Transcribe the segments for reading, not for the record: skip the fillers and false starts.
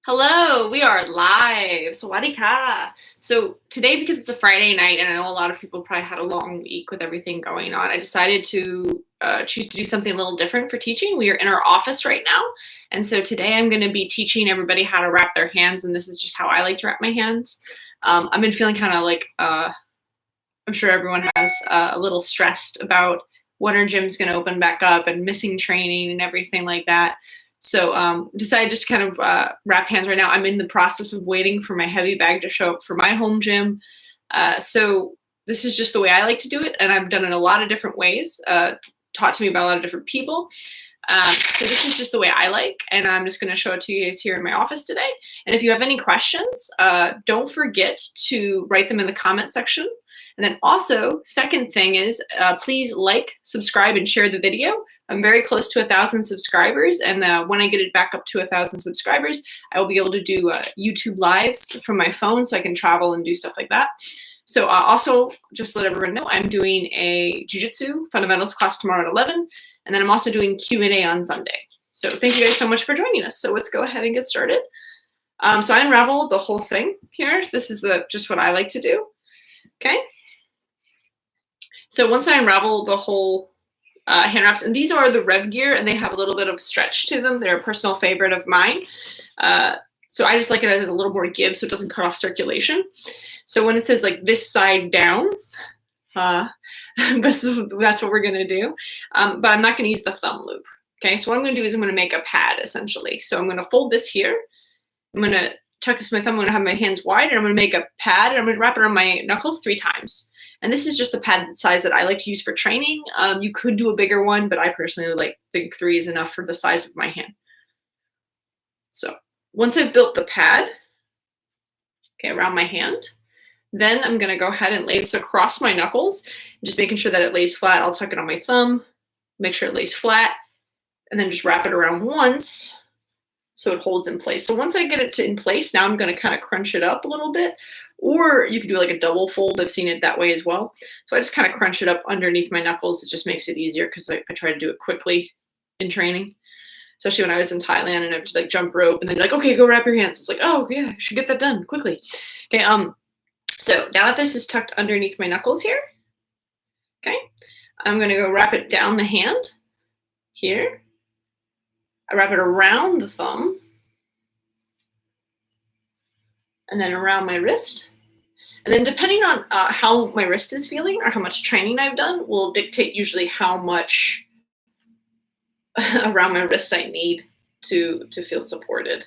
Hello, we are live. Sawadee ka. So today, because it's a Friday night, and I know a lot of people probably had a long week with everything going on, I decided to choose to do something a little different for teaching. We are in our office right now, and so today I'm going to be teaching everybody how to wrap their hands, and this is just how I like to wrap my hands. I've been feeling kind of like I'm sure everyone has a little stressed about when our gym's going to open back up and missing training and everything like that. So decided just to kind of wrap hands right now. I'm in the process of waiting for my heavy bag to show up for my home gym. So this is just the way I like to do it, and I've done it a lot of different ways, taught to me by a lot of different people. So this is just the way I like, and I'm just going to show it to you guys here in my office today. And if you have any questions, don't forget to write them in the comment section. And then also, second thing is, please like, subscribe, and share the video. I'm very close to 1,000 subscribers, and when I get it back up to 1,000 subscribers, I will be able to do YouTube lives from my phone, so I can travel and do stuff like that. So also, just to let everyone know, I'm doing a Jiu-Jitsu fundamentals class tomorrow at 11, and then I'm also doing Q&A on Sunday. So thank you guys so much for joining us. So let's go ahead and get started. So I unraveled the whole thing here. This is just what I like to do. Okay. So once I unravel the whole hand wraps, and these are the Rev Gear, and they have a little bit of stretch to them. They're a personal favorite of mine. So I just like it as a little more give, so it doesn't cut off circulation. So when it says like this side down, that's what we're gonna do. But I'm not gonna use the thumb loop. Okay, so what I'm gonna do is I'm gonna make a pad essentially. So I'm gonna fold this here. I'm gonna tuck this in my thumb. I'm gonna have my hands wide, and I'm gonna make a pad, and I'm gonna wrap it around my knuckles 3 times. And this is just the pad size that I like to use for training. You could do a bigger one, but I personally think 3 is enough for the size of my hand. So once I've built the pad, okay, around my hand, then I'm gonna go ahead and lay this across my knuckles, just making sure that it lays flat. I'll tuck it on my thumb, make sure it lays flat, and then just wrap it around once so it holds in place. So once I get it in place, now I'm gonna kind of crunch it up a little bit. Or you could do like a double fold. I've seen it that way as well. So I just kind of crunch it up underneath my knuckles. It just makes it easier because I try to do it quickly in training. Especially when I was in Thailand and I would just like jump rope and then be like, okay, go wrap your hands. It's like, oh yeah, I should get that done quickly. Okay, so now that this is tucked underneath my knuckles here, okay, I'm gonna go wrap it down the hand here. I wrap it around the thumb and then around my wrist. And then depending on how my wrist is feeling or how much training I've done will dictate usually how much around my wrist I need to feel supported.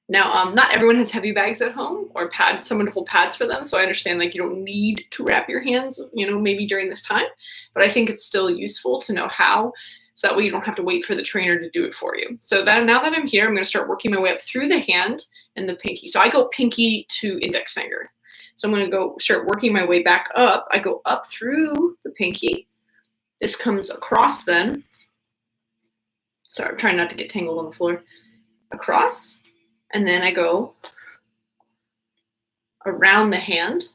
Now, not everyone has heavy bags at home or someone to hold pads for them. So I understand like you don't need to wrap your hands, maybe during this time, but I think it's still useful to know how, so that way you don't have to wait for the trainer to do it for you. So now that I'm here, I'm going to start working my way up through the hand and the pinky. So I go pinky to index finger. So I'm going to go start working my way back up. I go up through the pinky. This comes across then. Sorry, I'm trying not to get tangled on the floor. Across. And then I go around the hand.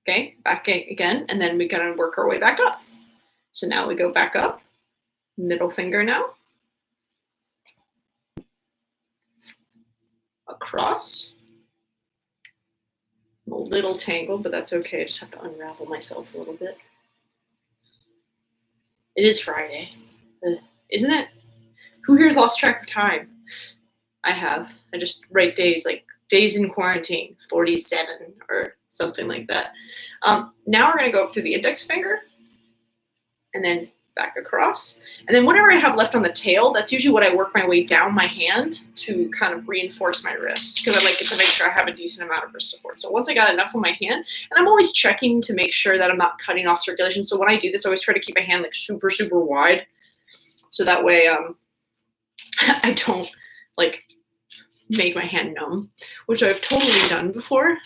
Okay, back again. And then we're going to work our way back up. So now we go back up. Middle finger now. Across. I'm a little tangled, but that's okay. I just have to unravel myself a little bit. It is Friday, isn't it? Who here's lost track of time? I have. I just write days, like days in quarantine, 47 or something like that. Now we're going to go up to the index finger and then back across. And then whatever I have left on the tail, that's usually what I work my way down my hand to kind of reinforce my wrist, because I like it to make sure I have a decent amount of wrist support. So once I got enough on my hand, and I'm always checking to make sure that I'm not cutting off circulation. So when I do this, I always try to keep my hand like super, super wide. So that way I don't like make my hand numb, which I've totally done before.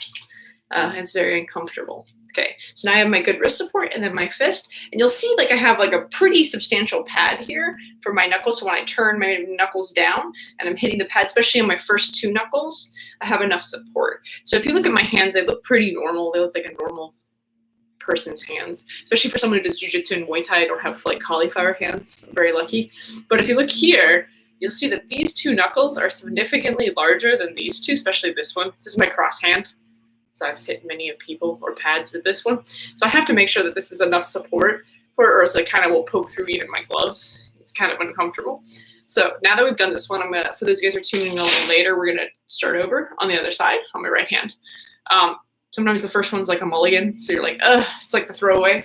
It's very uncomfortable. Okay, so now I have my good wrist support and then my fist, and you'll see like I have like a pretty substantial pad here for my knuckles. So when I turn my knuckles down and I'm hitting the pad, especially on my first 2 knuckles, I have enough support. So if you look at my hands, they look pretty normal. They look like a normal person's hands, especially for someone who does jiu-jitsu and Muay Thai. I don't have like cauliflower hands. I'm very lucky. But if you look here, you'll see that these two knuckles are significantly larger than these two, especially this one. This is my cross hand. So I've hit many of people or pads with this one. So I have to make sure that this is enough support for it, or else I kind of will poke through even my gloves. It's kind of uncomfortable. So now that we've done this one, I'm gonna, for those guys who are tuning in a little later, we're gonna start over on the other side on my right hand. Sometimes the first one's like a mulligan, so you're like, ugh, it's like the throwaway,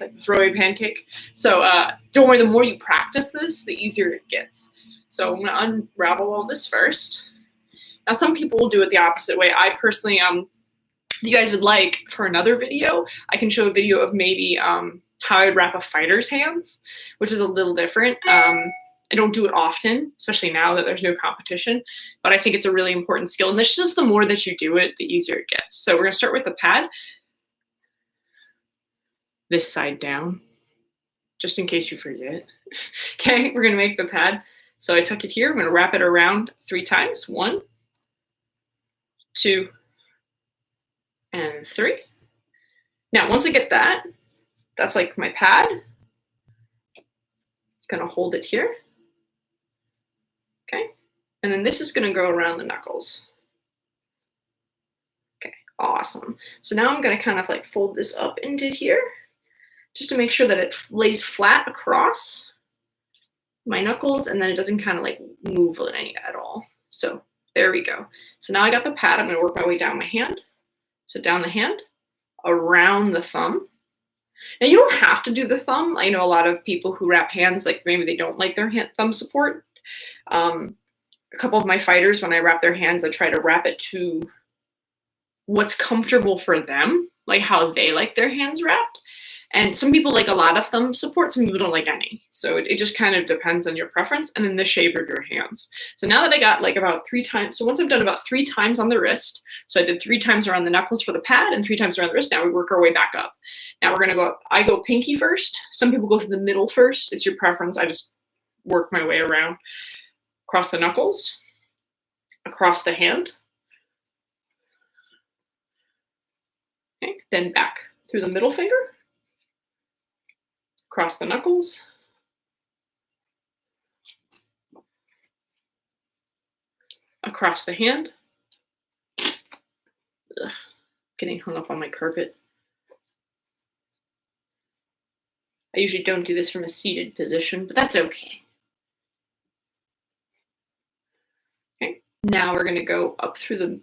pancake. So don't worry, the more you practice this, the easier it gets. So I'm gonna unravel all this first. Now some people will do it the opposite way. I personally, if you guys would like for another video, I can show a video of maybe how I'd wrap a fighter's hands, which is a little different. I don't do it often, especially now that there's no competition, but I think it's a really important skill. And this just the more that you do it, the easier it gets. So we're gonna start with the pad. This side down, just in case you forget. Okay, we're gonna make the pad. So I tuck it here, I'm gonna wrap it around 3 times. 1, 2, and 3. Now, once I get that, that's like my pad. Gonna hold it here. Okay, and then this is gonna go around the knuckles. Okay, awesome. So now I'm gonna kind of like fold this up into here, just to make sure that it lays flat across my knuckles, and then it doesn't kind of like move any at all. So there we go. So now I got the pad, I'm gonna work my way down my hand. So down the hand, around the thumb. Now you don't have to do the thumb. I know a lot of people who wrap hands, like maybe they don't like their thumb support. A couple of my fighters, when I wrap their hands, I try to wrap it to what's comfortable for them, like how they like their hands wrapped. And some people like a lot of thumb support, some people don't like any. So it just kind of depends on your preference and then the shape of your hands. So now that I got like about 3 times, so once I've done about 3 times on the wrist, so I did 3 times around the knuckles for the pad and 3 times around the wrist, now we work our way back up. Now we're gonna go up, I go pinky first. Some people go to the middle first, it's your preference. I just work my way around, across the knuckles, across the hand. Okay, then back through the middle finger, across the knuckles, across the hand. Ugh, getting hung up on my carpet. I usually don't do this from a seated position, but that's okay. Okay, now we're gonna go up through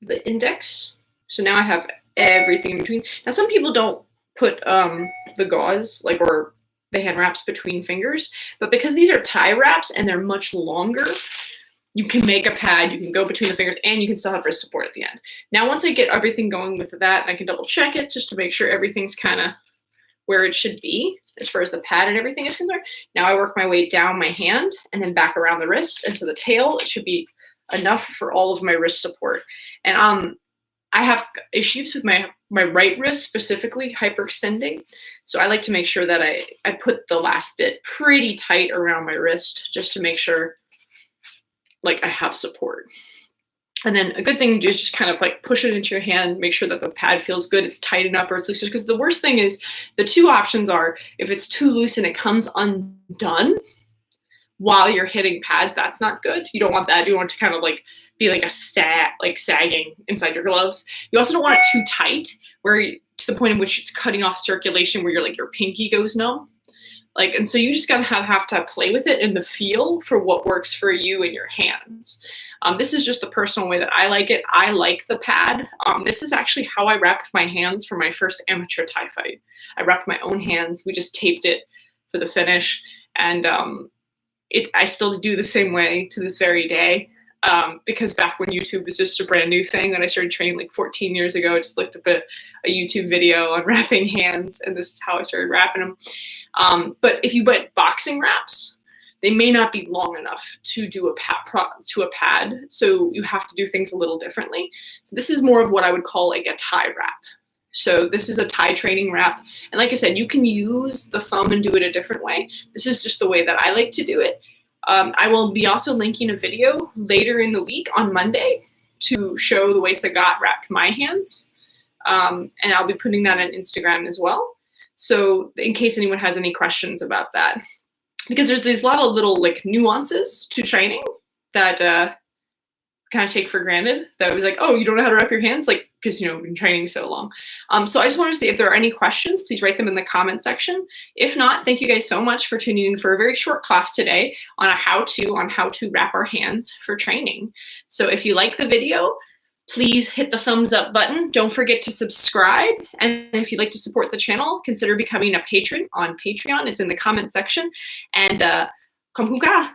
the index. So now I have everything in between. Now some people don't put the gauze, like, or the hand wraps between fingers, but because these are tie wraps and they're much longer, you can make a pad, you can go between the fingers, and you can still have wrist support at the end. Now once I get everything going with that, and I can double check it just to make sure everything's kind of where it should be as far as the pad and everything is concerned, now I work my way down my hand and then back around the wrist, and so the tail, it should be enough for all of my wrist support. And I have issues with my right wrist, specifically hyperextending. So I like to make sure that I put the last bit pretty tight around my wrist just to make sure like I have support. And then a good thing to do is just kind of like push it into your hand, make sure that the pad feels good, it's tight enough or it's loose. Because the worst thing is, the 2 options are, if it's too loose and it comes undone while you're hitting pads, that's not good. You don't want that. You want it to kind of like be like sagging inside your gloves. You also don't want it too tight, to the point in which it's cutting off circulation, where your pinky goes numb. Like, and so you just gotta have to play with it and the feel for what works for you and your hands. This is just the personal way that I like it. I like the pad. This is actually how I wrapped my hands for my first amateur Thai fight. I wrapped my own hands. We just taped it for the finish, and I still do the same way to this very day. Because back when YouTube was just a brand new thing, when I started training like 14 years ago, I just looked up a YouTube video on wrapping hands, and this is how I started wrapping them. But if you buy boxing wraps, they may not be long enough to do a pad, so you have to do things a little differently. So this is more of what I would call like a Thai wrap. So this is a Thai training wrap, and like I said, you can use the thumb and do it a different way. This is just the way that I like to do it. I will be also linking a video later in the week on Monday to show the way Sagat wrapped my hands. And I'll be putting that on Instagram as well. So in case anyone has any questions about that, because there's these lot of little like nuances to training that kind of take for granted, that was like, oh, you don't know how to wrap your hands, like, because we've been training so long. So I just want to see if there are any questions. Please write them in the comment section. If not, thank you guys so much for tuning in for a very short class today on how to wrap our hands for training. So if you like the video, please hit the thumbs up button. Don't forget to subscribe. And if you'd like to support the channel, consider becoming a patron on Patreon. It's in the comment section. And Kampuka.